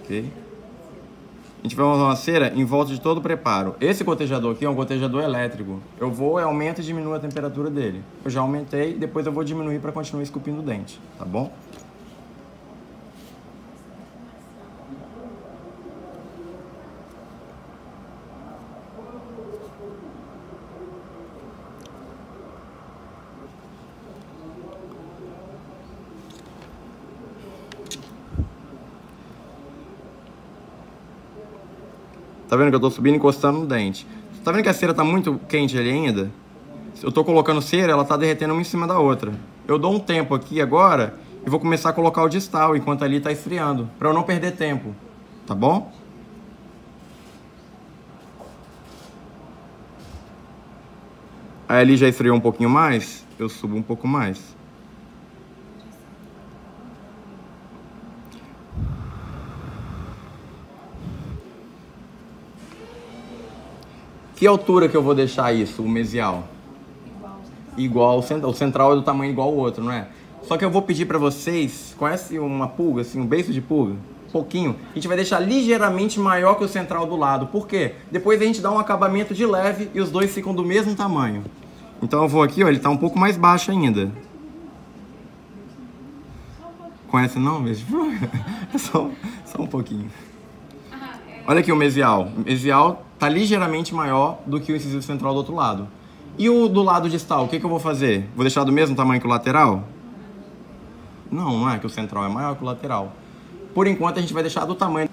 ok? A gente vai usar uma cera em volta de todo o preparo. Esse gotejador aqui é um gotejador elétrico. Eu vou, aumento e diminuo a temperatura dele. Eu já aumentei, depois eu vou diminuir para continuar esculpindo o dente, tá bom? Tá vendo que eu tô subindo e encostando no dente? Tá vendo que a cera tá muito quente ali ainda? Eu tô colocando cera, ela tá derretendo uma em cima da outra. Eu dou um tempo aqui agora e vou começar a colocar o distal enquanto ali tá esfriando, pra eu não perder tempo, tá bom? Aí ali já esfriou um pouquinho mais, eu subo um pouco mais. Que altura que eu vou deixar isso, o mesial? Igual ao central. O central é do tamanho igual ao outro, não é? Só que eu vou pedir pra vocês, conhece uma pulga, assim, um beiço de pulga? Pouquinho. A gente vai deixar ligeiramente maior que o central do lado. Por quê? Depois a gente dá um acabamento de leve e os dois ficam do mesmo tamanho. Então eu vou aqui, ó, ele tá um pouco mais baixo ainda. Conhece não, beijo de pulga? Só um pouquinho. Olha aqui o mesial. O mesial tá ligeiramente maior do que o incisivo central do outro lado. E o do lado distal, o que eu vou fazer? Vou deixar do mesmo tamanho que o lateral? Não, não é que o central é maior que o lateral. Por enquanto a gente vai deixar do tamanho.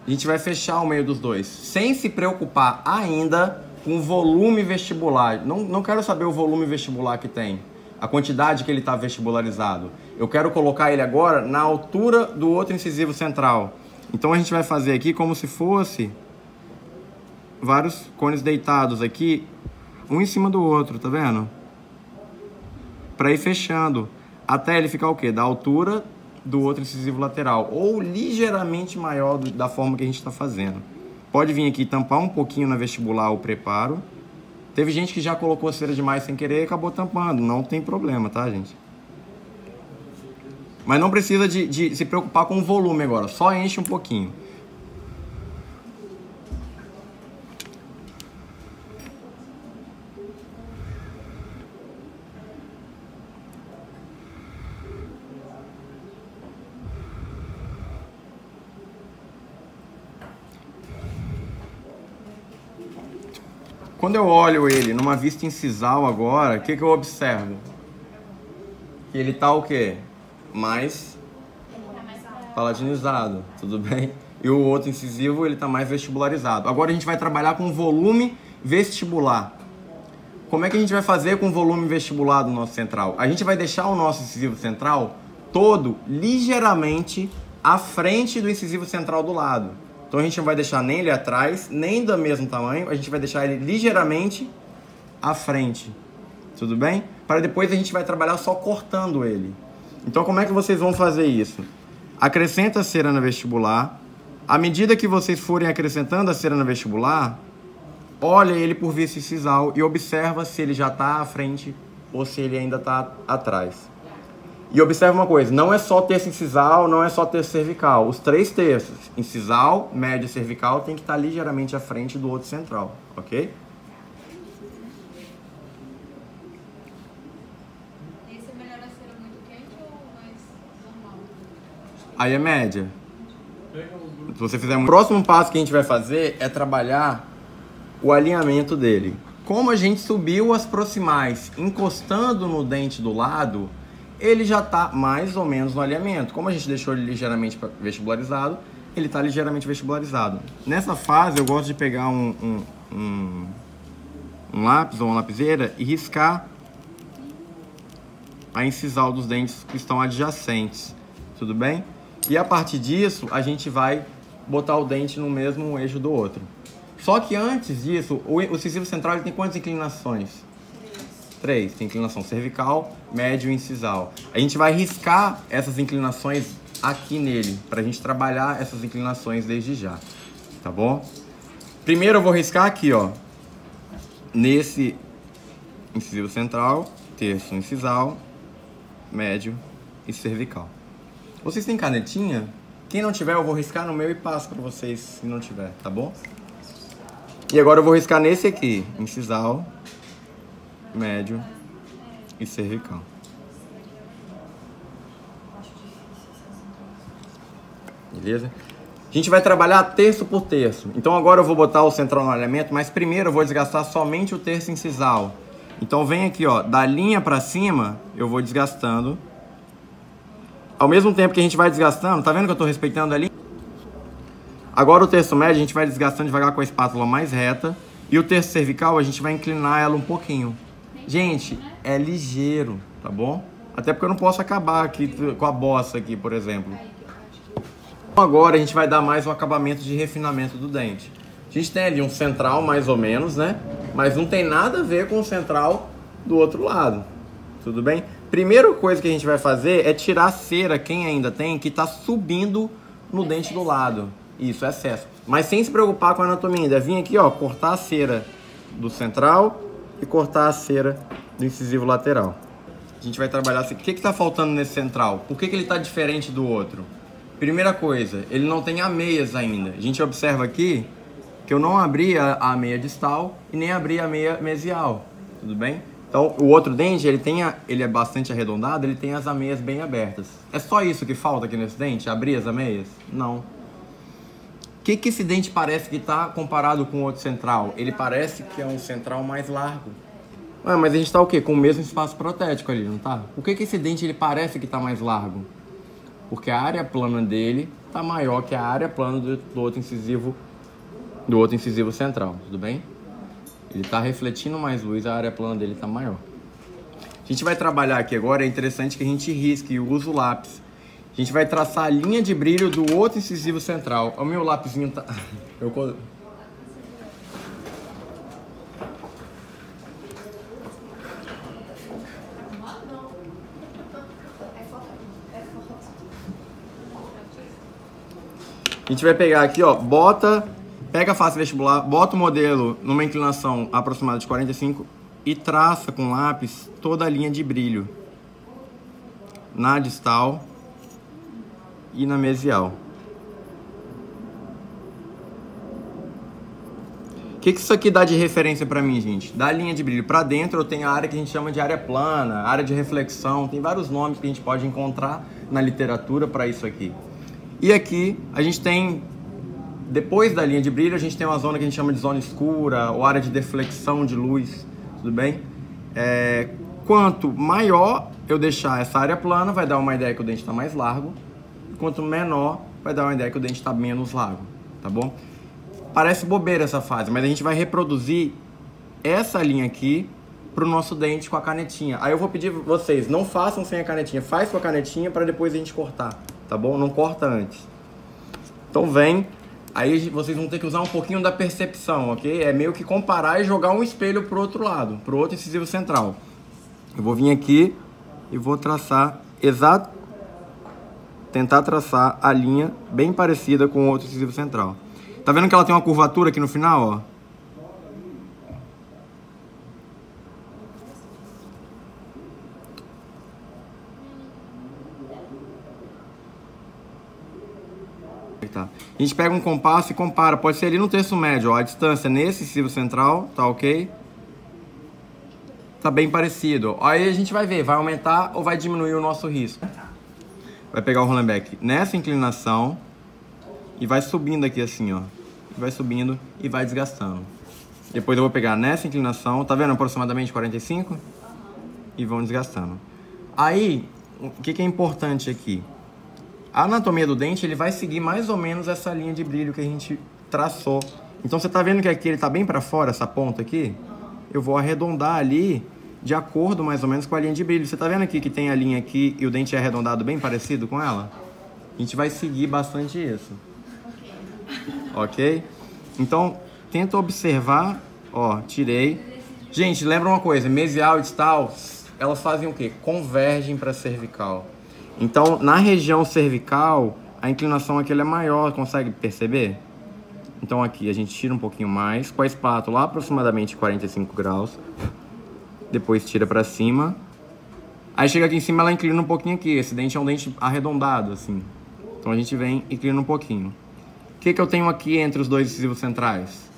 A gente vai fechar o meio dos dois, sem se preocupar ainda com o volume vestibular. Não quero saber o volume vestibular que tem, a quantidade que ele está vestibularizado. Eu quero colocar ele agora na altura do outro incisivo central. Então a gente vai fazer aqui como se fosse vários cones deitados aqui, um em cima do outro, tá vendo? Para ir fechando, até ele ficar o quê? Da altura do outro incisivo lateral, ou ligeiramente maior da forma que a gente está fazendo. Pode vir aqui tampar um pouquinho na vestibular o preparo. Teve gente que já colocou cera demais sem querer e acabou tampando, não tem problema, tá, gente? Mas não precisa de se preocupar com o volume agora, só enche um pouquinho. Quando eu olho ele numa vista incisal agora, o que eu observo? Que ele tá o quê? Mais paladinizado, tudo bem? E o outro incisivo, ele tá mais vestibularizado. Agora a gente vai trabalhar com volume vestibular. Como é que a gente vai fazer com o volume vestibular do nosso central? A gente vai deixar o nosso incisivo central todo ligeiramente à frente do incisivo central do lado. Então a gente não vai deixar nem ele atrás, nem do mesmo tamanho, a gente vai deixar ele ligeiramente à frente, tudo bem? Para depois a gente vai trabalhar só cortando ele. Então como é que vocês vão fazer isso? Acrescenta a cera na vestibular. À medida que vocês forem acrescentando a cera na vestibular, olha ele por vista incisal e observa se ele já está à frente ou se ele ainda está atrás. E observa uma coisa, não é só terço incisal, não é só terço cervical. Os 3 terços, incisal, médio e cervical, tem que estar ligeiramente à frente do outro central, ok? Esse é melhor a cera muito quente ou mais normal? Aí é média. Se você fizer o próximo passo que a gente vai fazer é trabalhar o alinhamento dele. Como a gente subiu as proximais encostando no dente do lado, ele já está mais ou menos no alinhamento. Como a gente deixou ele ligeiramente vestibularizado, ele está ligeiramente vestibularizado. Nessa fase eu gosto de pegar um lápis ou uma lapiseira e riscar a incisal dos dentes que estão adjacentes, tudo bem? E a partir disso a gente vai botar o dente no mesmo eixo do outro. Só que antes disso, o incisivo central ele tem quantas inclinações? 3. Tem inclinação cervical, médio e incisal. A gente vai riscar essas inclinações aqui nele, para a gente trabalhar essas inclinações desde já, tá bom? Primeiro eu vou riscar aqui, ó, nesse incisivo central, terço incisal, médio e cervical. Vocês têm canetinha? Quem não tiver, eu vou riscar no meu e passo pra vocês se não tiver, tá bom? E agora eu vou riscar nesse aqui, incisal, médio e cervical. Beleza? A gente vai trabalhar terço por terço. Então agora eu vou botar o central no alinhamento, mas primeiro eu vou desgastar somente o terço incisal. Então vem aqui, ó, da linha pra cima, eu vou desgastando. Ao mesmo tempo que a gente vai desgastando, tá vendo que eu tô respeitando a linha? Agora o terço médio a gente vai desgastando devagar com a espátula mais reta. E o terço cervical a gente vai inclinar ela um pouquinho. Gente, é ligeiro, tá bom? Até porque eu não posso acabar aqui com a bossa aqui, por exemplo. Agora a gente vai dar mais um acabamento de refinamento do dente. A gente tem ali um central mais ou menos, né? Mas não tem nada a ver com o central do outro lado. Tudo bem? Primeira coisa que a gente vai fazer é tirar a cera, quem ainda tem, que tá subindo no dente do lado. Isso, é excesso. Mas sem se preocupar com a anatomia ainda. Vim aqui, ó, cortar a cera do central e cortar a cera do incisivo lateral. A gente vai trabalhar assim. O que tá faltando nesse central? Por que ele tá diferente do outro? Primeira coisa, ele não tem ameias ainda. A gente observa aqui que eu não abri a ameia distal e nem abri a ameia mesial. Tudo bem? Então, o outro dente, ele é bastante arredondado, ele tem as ameias bem abertas. É só isso que falta aqui nesse dente? Abrir as ameias? Não. O que esse dente parece que está comparado com o outro central? Ele parece que é um central mais largo. Ué, mas a gente está o quê? Com o mesmo espaço protético ali, não tá? Por que esse dente ele parece que está mais largo? Porque a área plana dele está maior que a área plana do outro incisivo central, tudo bem? Ele está refletindo mais luz, a área plana dele está maior. A gente vai trabalhar aqui agora, é interessante que a gente risque e use o lápis. A gente vai traçar a linha de brilho do outro incisivo central. O meu lapisinho tá... A gente vai pegar aqui, ó, pega a face vestibular, bota o modelo numa inclinação aproximada de 45 e traça com lápis toda a linha de brilho na distal e na mesial. O que isso aqui dá de referência pra mim, gente? Da linha de brilho pra dentro eu tenho a área que a gente chama de área plana, área de reflexão, tem vários nomes que a gente pode encontrar na literatura para isso aqui. E aqui a gente tem, depois da linha de brilho, a gente tem uma zona que a gente chama de zona escura, ou área de deflexão de luz, tudo bem? Quanto maior eu deixar essa área plana, vai dar uma ideia que o dente está mais largo. Quanto menor, vai dar uma ideia que o dente está menos largo, tá bom? Parece bobeira essa fase, mas a gente vai reproduzir essa linha aqui para o nosso dente com a canetinha. Aí eu vou pedir vocês, não façam sem a canetinha, faz com a canetinha para depois a gente cortar. Tá bom? Não corta antes. Então vem. Aí vocês vão ter que usar um pouquinho da percepção, ok? É meio que comparar e jogar um espelho pro outro lado, pro outro incisivo central. Eu vou vir aqui e vou traçar tentar traçar a linha bem parecida com o outro incisivo central. Tá vendo que ela tem uma curvatura aqui no final, ó? Tá. A gente pega um compasso e compara. Pode ser ali no terço médio, ó, a distância nesse incisivo central, tá ok? Tá bem parecido. Aí a gente vai ver, vai aumentar ou vai diminuir o nosso risco. Vai pegar o Hollenbeck nessa inclinação e vai subindo aqui assim, ó. Vai subindo e vai desgastando. Depois eu vou pegar nessa inclinação, tá vendo aproximadamente 45? E vão desgastando. Aí, o que é importante aqui? A anatomia do dente, ele vai seguir mais ou menos essa linha de brilho que a gente traçou. Então, você tá vendo que aqui ele tá bem para fora, essa ponta aqui? Eu vou arredondar ali de acordo mais ou menos com a linha de brilho. Você tá vendo aqui que tem a linha aqui e o dente é arredondado bem parecido com ela? A gente vai seguir bastante isso. Ok? Então, tenta observar. Ó, tirei. Gente, lembra uma coisa, mesial e distal, elas fazem o quê? Convergem para cervical. Então, na região cervical, a inclinação aqui ela é maior, consegue perceber? Então aqui a gente tira um pouquinho mais, com a espátula aproximadamente 45 graus. Depois tira pra cima. Aí chega aqui em cima, ela inclina um pouquinho aqui. Esse dente é um dente arredondado, assim. Então a gente vem inclina um pouquinho. O que eu tenho aqui entre os dois incisivos centrais?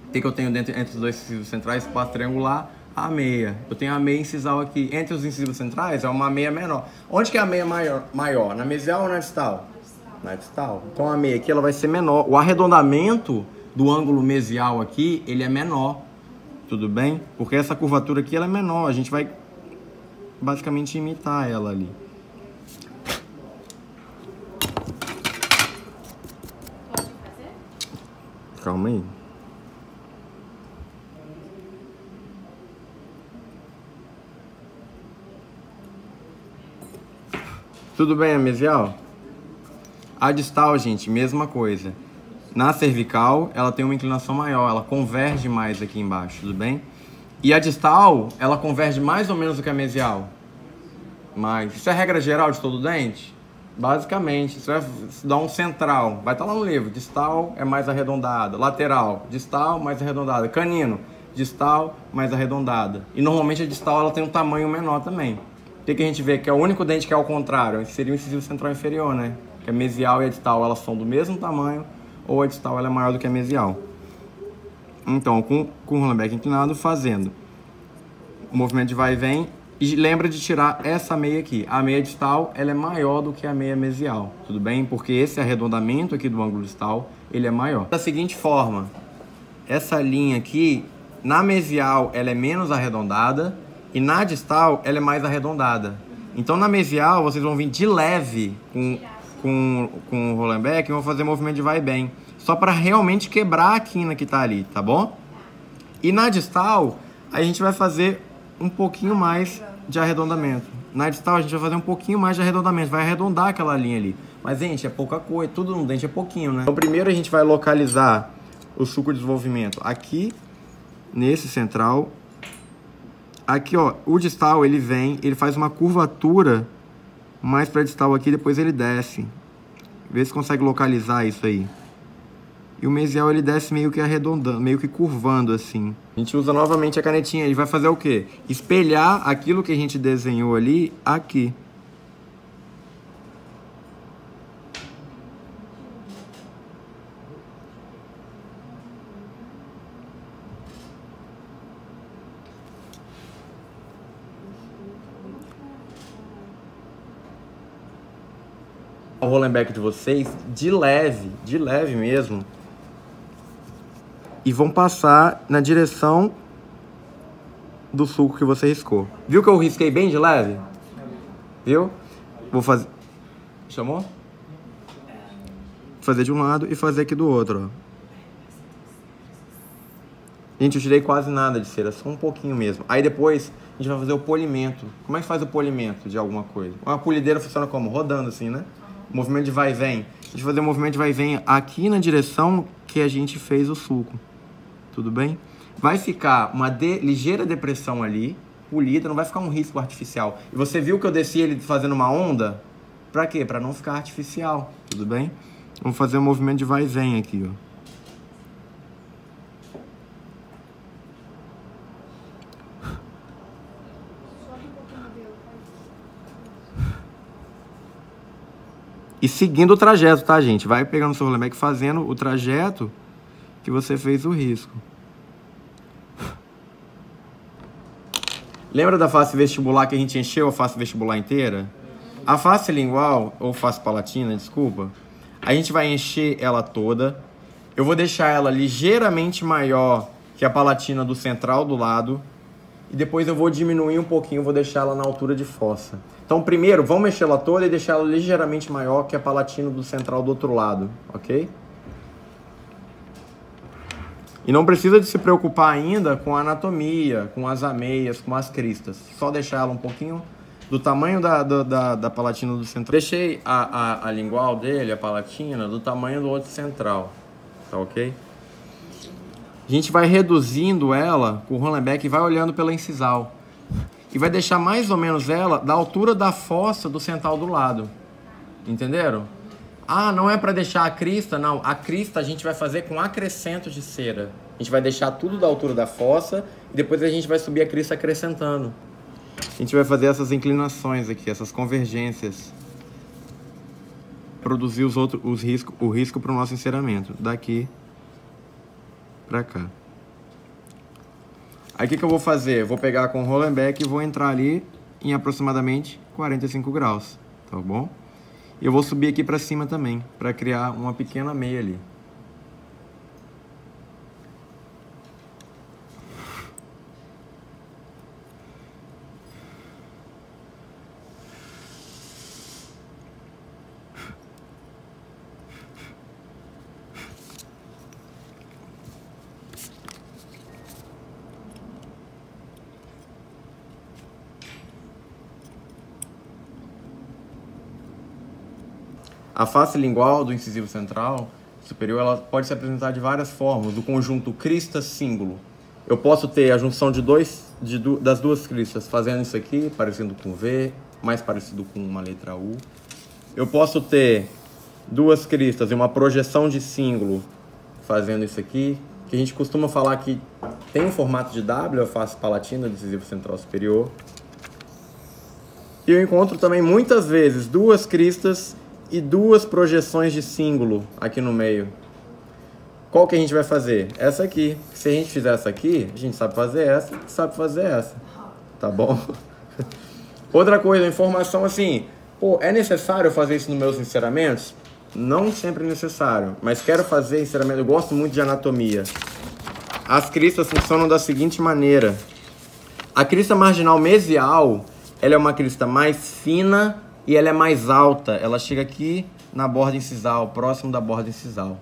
O que eu tenho entre os dois incisivos centrais? Espaço triangular, a meia. Eu tenho a meia incisal aqui. Entre os incisivos centrais é uma meia menor. Onde que é a meia maior? Na mesial ou na distal? Na distal. Então a meia aqui ela vai ser menor. O arredondamento do ângulo mesial aqui, ele é menor. Tudo bem? Porque essa curvatura aqui ela é menor. A gente vai basicamente imitar ela ali. Pode fazer? Calma aí. Tudo bem a mesial? A distal, gente, mesma coisa. Na cervical, ela tem uma inclinação maior, ela converge mais aqui embaixo, tudo bem? E a distal, ela converge mais ou menos do que a mesial. Mas isso é regra geral de todo dente? Basicamente, isso vai dar um central. Vai estar lá no livro. Distal é mais arredondada. Lateral, distal mais arredondada. Canino, distal mais arredondada. E normalmente a distal ela tem um tamanho menor também. O que a gente vê? Que é o único dente que é ao contrário. Seria o incisivo central inferior, né? Que a mesial e a distal elas são do mesmo tamanho, ou a distal ela é maior do que a mesial. Então, com o Hollenbeck inclinado, fazendo o movimento de vai e vem. E lembra de tirar essa meia aqui. A meia distal ela é maior do que a meia mesial, tudo bem? Porque esse arredondamento aqui do ângulo distal, ele é maior. Da seguinte forma, essa linha aqui, na mesial ela é menos arredondada e na distal ela é mais arredondada. Então na mesial vocês vão vir de leve com o Hollenbeck e vão fazer movimento de vai e vem. Só para realmente quebrar a quina que tá ali, tá bom? E na distal, a gente vai fazer um pouquinho mais de arredondamento. Na distal a gente vai fazer um pouquinho mais de arredondamento, vai arredondar aquela linha ali. Mas, gente, é pouca coisa, tudo no dente é pouquinho, né? Então, primeiro a gente vai localizar o sulco de desenvolvimento aqui, nesse central. Aqui, ó, o distal, ele vem, ele faz uma curvatura mais para distal aqui, depois ele desce. Vê se consegue localizar isso aí. E o mesial ele desce meio que arredondando, meio que curvando assim. A gente usa novamente a canetinha, ele vai fazer o quê? Espelhar aquilo que a gente desenhou ali aqui. O Hollenbeck de vocês de leve mesmo. E vão passar na direção do sulco que você riscou. Viu que eu risquei bem de leve? Viu? Vou fazer... Chamou? Vou fazer de um lado e fazer aqui do outro, ó. Gente, eu tirei quase nada de cera, só um pouquinho mesmo. Aí depois a gente vai fazer o polimento. Como é que faz o polimento de alguma coisa? Uma polideira funciona como? Rodando assim, né? Movimento de vai e vem. A gente vai fazer o movimento de vai e vem aqui na direção que a gente fez o sulco. Tudo bem? Vai ficar uma ligeira depressão ali, polida, não vai ficar um risco artificial. E você viu que eu desci ele fazendo uma onda? Pra quê? Pra não ficar artificial. Tudo bem? Vamos fazer um movimento de vai e vem aqui, ó. E seguindo o trajeto, tá, gente? Vai pegando o seu Hollenbeck fazendo o trajeto que você fez o risco. Lembra da face vestibular que a gente encheu a face vestibular inteira? A face lingual, ou face palatina, desculpa, a gente vai encher ela toda. Eu vou deixar ela ligeiramente maior que a palatina do central do lado. E depois eu vou diminuir um pouquinho, vou deixar ela na altura de fossa. Então, primeiro, vamos mexer ela toda e deixar ela ligeiramente maior que a palatina do central do outro lado, ok? E não precisa de se preocupar ainda com a anatomia, com as ameias, com as cristas. Só deixar ela um pouquinho do tamanho da palatina do central. Deixei a lingual dele, a palatina, do tamanho do outro central, tá ok? A gente vai reduzindo ela com o Hollenbeck e vai olhando pela incisal. E vai deixar mais ou menos ela da altura da fossa do central do lado. Entenderam? Ah, não é para deixar a crista? Não, a crista a gente vai fazer com acrescentos de cera. A gente vai deixar tudo da altura da fossa e depois a gente vai subir a crista acrescentando. A gente vai fazer essas inclinações aqui, essas convergências. produzir o risco para o nosso enceramento, daqui para cá. Aí o que eu vou fazer? Eu vou pegar com o Rollenbeck e vou entrar ali em aproximadamente 45 graus, tá bom? E eu vou subir aqui para cima também, para criar uma pequena meia ali. A face lingual do incisivo central superior, ela pode se apresentar de várias formas, do conjunto crista-símbolo. Eu posso ter a junção das duas cristas, fazendo isso aqui, parecendo com V, mais parecido com uma letra U. Eu posso ter duas cristas e uma projeção de símbolo, fazendo isso aqui, que a gente costuma falar que tem um formato de W, a face palatina do incisivo central superior. E eu encontro também muitas vezes duas cristas e duas projeções de símbolo aqui no meio. Qual que a gente vai fazer? Essa aqui. Se a gente fizer essa aqui, a gente sabe fazer essa, sabe fazer essa. Tá bom? Outra coisa, informação assim, pô, é necessário fazer isso nos meus enceramentos? Não sempre é necessário, mas quero fazer enceramento, eu gosto muito de anatomia. As cristas funcionam da seguinte maneira. A crista marginal mesial, ela é uma crista mais fina e ela é mais alta. Ela chega aqui na borda incisal, próximo da borda incisal.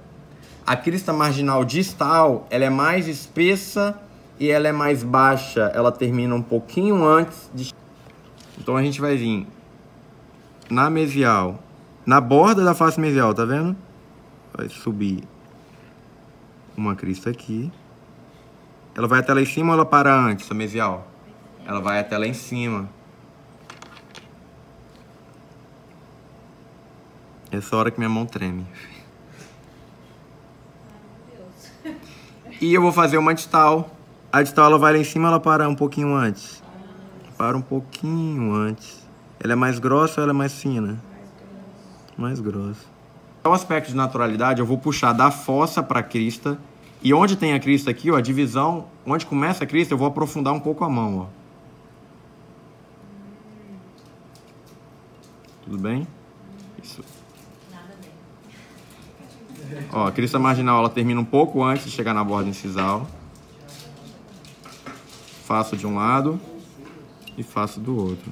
A crista marginal distal, ela é mais espessa e ela é mais baixa. Ela termina um pouquinho antes de... Então a gente vai vir na mesial, na borda da face mesial, tá vendo? Vai subir uma crista aqui. Ela vai até lá em cima ou ela para antes, a mesial? Ela vai até lá em cima. Essa hora que minha mão treme. E eu vou fazer uma distal. A distal ela vai lá em cima, ela para um pouquinho antes. Para um pouquinho antes. Ela é mais grossa ou ela é mais fina? Mais grossa. Então, o aspecto de naturalidade, eu vou puxar da fossa para a crista. E onde tem a crista aqui, ó, a divisão, onde começa a crista, eu vou aprofundar um pouco a mão, ó. Tudo bem? Isso. Ó, a crista marginal, ela termina um pouco antes de chegar na borda incisal. Faço de um lado e faço do outro.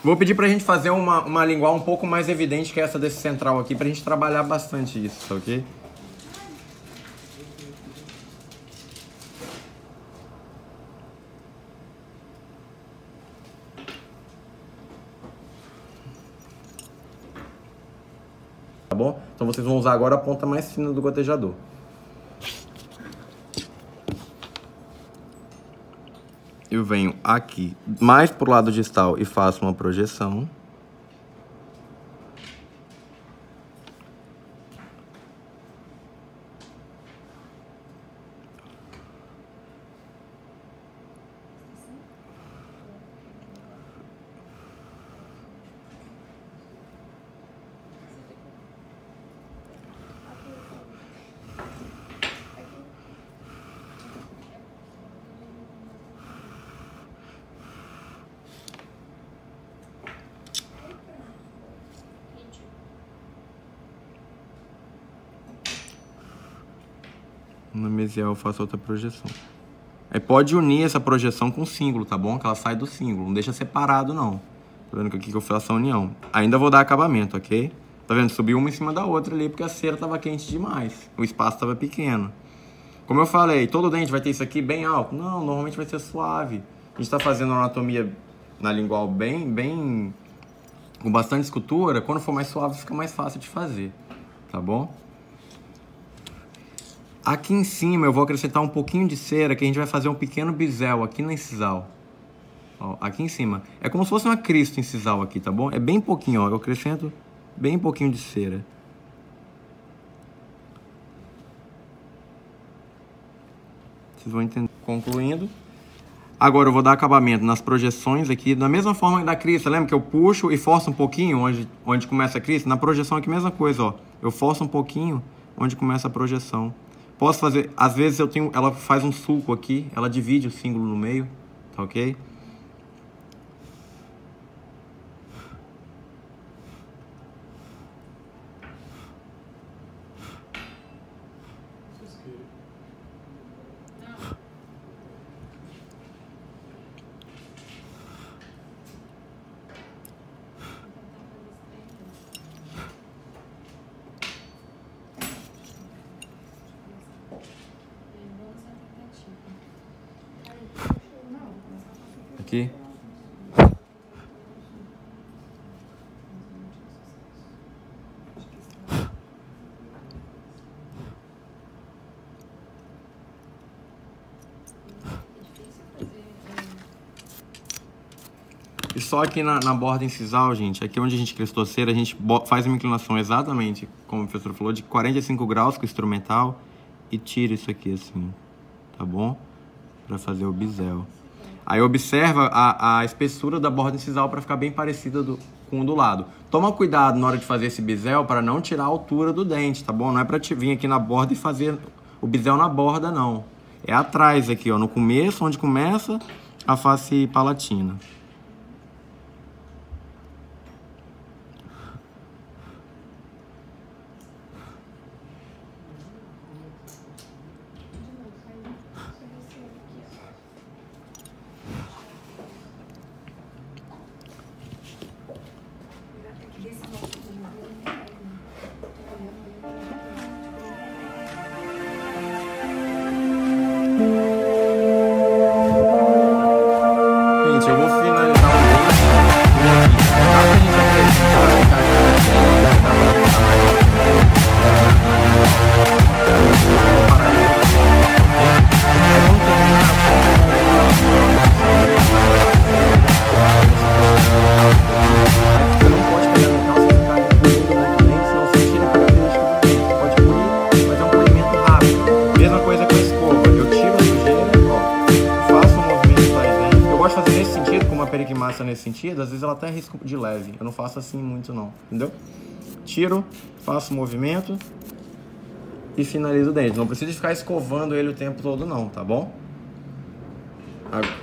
Vou pedir pra gente fazer uma lingual um pouco mais evidente que essa desse central aqui, pra gente trabalhar bastante isso, tá ok? Tá bom? Então vocês vão usar agora a ponta mais fina do gotejador. Eu venho aqui mais pro lado distal e faço uma projeção. Na mesial eu faço outra projeção. Aí pode unir essa projeção com o símbolo, tá bom? Que ela sai do símbolo, não deixa separado não. Tá vendo que aqui que eu faço a união. Ainda vou dar acabamento, ok? Tá vendo? Subiu uma em cima da outra ali porque a cera tava quente demais. O espaço tava pequeno. Como eu falei, todo dente vai ter isso aqui bem alto? Não, normalmente vai ser suave. A gente tá fazendo uma anatomia na lingual bem com bastante escultura. Quando for mais suave fica mais fácil de fazer, tá bom? Aqui em cima eu vou acrescentar um pouquinho de cera que a gente vai fazer um pequeno bisel aqui na incisal. Ó, aqui em cima. É como se fosse uma crista incisal aqui, tá bom? É bem pouquinho, ó. Eu acrescento bem pouquinho de cera. Vocês vão entender. Concluindo. Agora eu vou dar acabamento nas projeções aqui, da mesma forma da crista. Lembra que eu puxo e forço um pouquinho onde começa a crista? Na projeção aqui, mesma coisa, ó. Eu forço um pouquinho onde começa a projeção. Posso fazer, às vezes ela faz um sulco aqui, ela divide o símbolo no meio, tá ok? Aqui. E só aqui na borda incisal, gente, aqui onde a gente crestou cera, a gente faz uma inclinação exatamente, como o professor falou, de 45 graus com o instrumental e tira isso aqui assim, tá bom? Pra fazer o bisel. Aí observa a espessura da borda incisal para ficar bem parecida com o do lado. Toma cuidado na hora de fazer esse bisel para não tirar a altura do dente, tá bom? Não é para te vir aqui na borda e fazer o bisel na borda, não. É atrás aqui, ó, no começo, onde começa a face palatina. Gente, eu vou finalizar o nesse sentido, às vezes ela até risca de leve. Eu não faço assim muito não, entendeu? Tiro, faço o movimento e finalizo o dente. Não precisa ficar escovando ele o tempo todo não, tá bom? Agora.